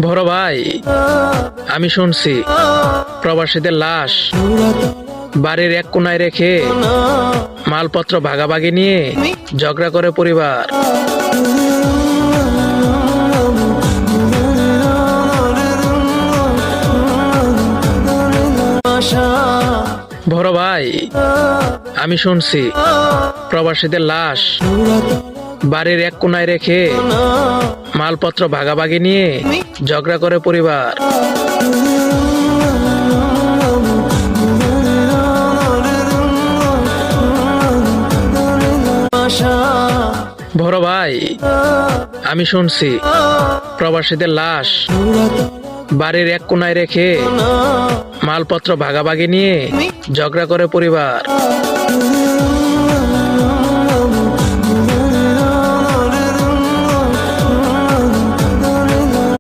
বড় ভাই, আমি শুনছি প্রবাসীদের লাশ বাড়ির এক কোনায় রেখে মালপত্র ভাগাভাগি নিয়ে ঝগড়া করে পরিবার। বড় ভাই, আমি শুনছি প্রবাসীদের লাশ বাড়ির এক কোনায় রেখে মালপত্র ভাগাভাগি নিয়ে ঝগড়া করে পরিবার। বড় ভাই, আমি শুনছি প্রবাসীদের লাশ বাড়ির এক কোনায় রেখে মালপত্র ভাগাভাগি নিয়ে ঝগড়া করে পরিবার।